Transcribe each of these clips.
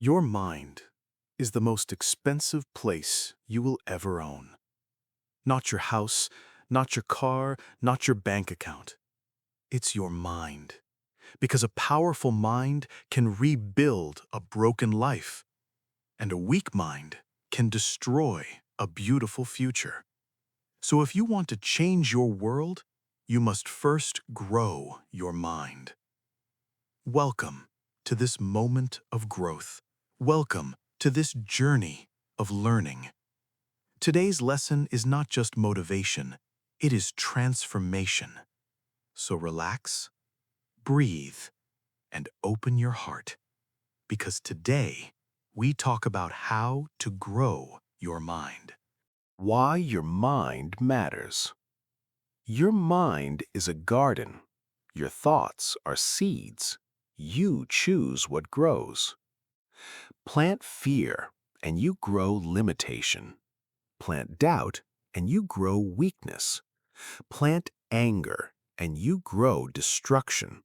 Your mind is the most expensive place you will ever own. Not your house, not your car, not your bank account. It's your mind. Because a powerful mind can rebuild a broken life, and a weak mind can destroy a beautiful future. So if you want to change your world, you must first grow your mind. Welcome to this moment of growth. Welcome to this journey of learning. Today's lesson is not just motivation, it is transformation. So relax, breathe, and open your heart, because today we talk about how to grow your mind. Why your mind matters. Your mind is a garden. Your thoughts are seeds. You choose what grows. Plant fear, and you grow limitation. Plant doubt, and you grow weakness. Plant anger, and you grow destruction.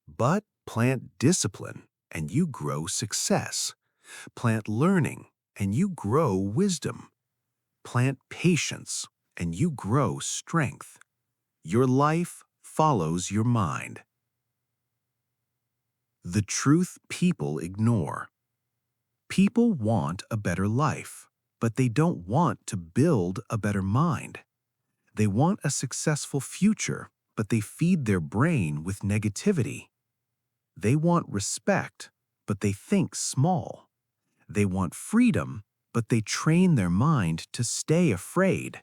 But plant discipline, and you grow success. Plant learning, and you grow wisdom. Plant patience, and you grow strength. Your life follows your mind. The truth people ignore. People want a better life, but they don't want to build a better mind. They want a successful future, but they feed their brain with negativity. They want respect, but they think small. They want freedom, but they train their mind to stay afraid.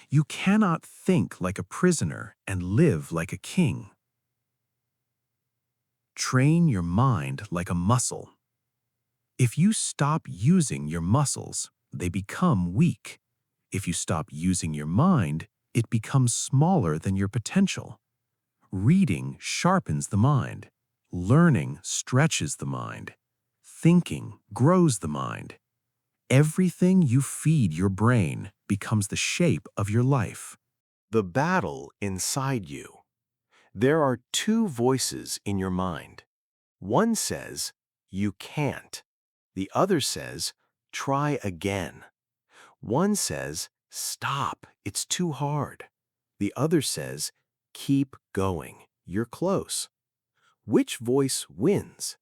You cannot think like a prisoner and live like a king. Train your mind like a muscle. If you stop using your muscles, they become weak. If you stop using your mind, it becomes smaller than your potential. Reading sharpens the mind. Learning stretches the mind. Thinking grows the mind. Everything you feed your brain becomes the shape of your life. The battle inside you. There are two voices in your mind. One says, you can't. The other says, try again. One says, stop, it's too hard. The other says, keep going, you're close. Which voice wins?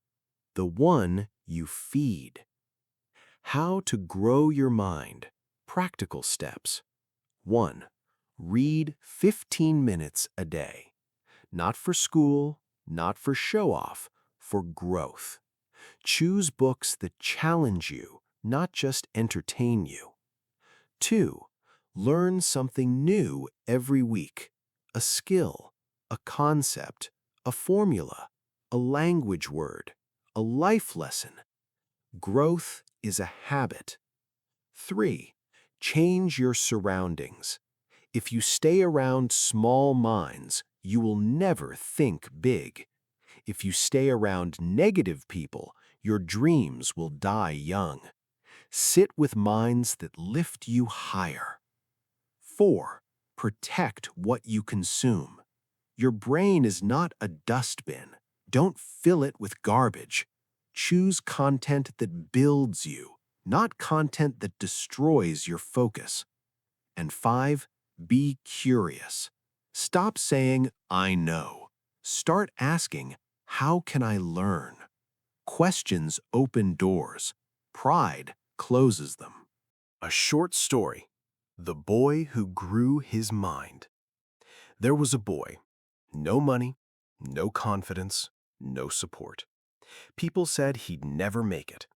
The one you feed. How to grow your mind. Practical steps. 1. Read 15 minutes a day. Not for school, not for show-off, for growth. Choose books that challenge you, not just entertain you. 2. Learn something new every week. A skill, a concept, a formula, a language word, a life lesson. Growth is a habit. 3. Change your surroundings. If you stay around small minds, you will never think big. If you stay around negative people, your dreams will die young. Sit with minds that lift you higher. 4. Protect what you consume. Your brain is not a dustbin. Don't fill it with garbage. Choose content that builds you, not content that destroys your focus. And 5. Be curious. Stop saying, I know. Start asking, how can I learn? Questions open doors. Pride closes them. A short story. The Boy Who Grew His Mind. There was a boy. No money, no confidence, no support. People said he'd never make it.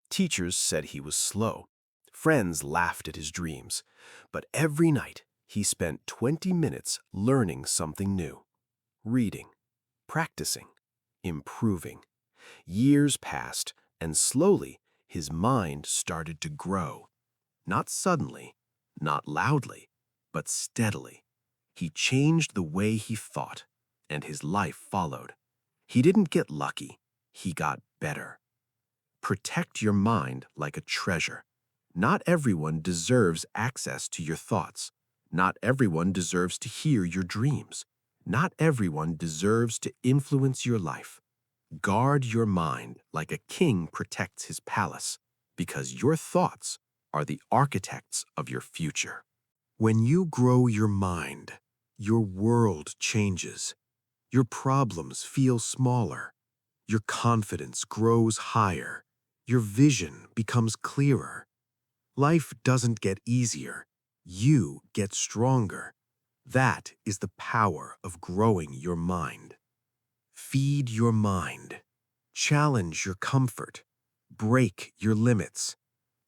Teachers said he was slow. Friends laughed at his dreams. But every night, he spent 20 minutes learning something new. Reading, practicing, improving. Years passed, and slowly, his mind started to grow. Not suddenly, not loudly, but steadily. He changed the way he thought, and his life followed. He didn't get lucky, he got better. Protect your mind like a treasure. Not everyone deserves access to your thoughts. Not everyone deserves to hear your dreams. Not everyone deserves to influence your life. Guard your mind like a king protects his palace, because your thoughts are the architects of your future. When you grow your mind, your world changes. Your problems feel smaller. Your confidence grows higher. Your vision becomes clearer. Life doesn't get easier. You get stronger. That is the power of growing your mind. Feed your mind. Challenge your comfort. Break your limits.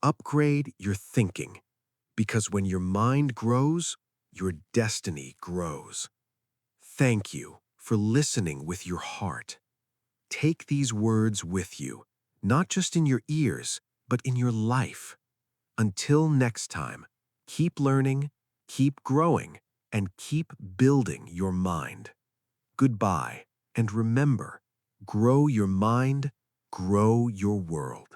Upgrade your thinking. Because when your mind grows, your destiny grows. Thank you for listening with your heart. Take these words with you, not just in your ears, but in your life. Until next time, keep learning, keep growing, and keep building your mind. Goodbye, and remember, grow your mind, grow your world.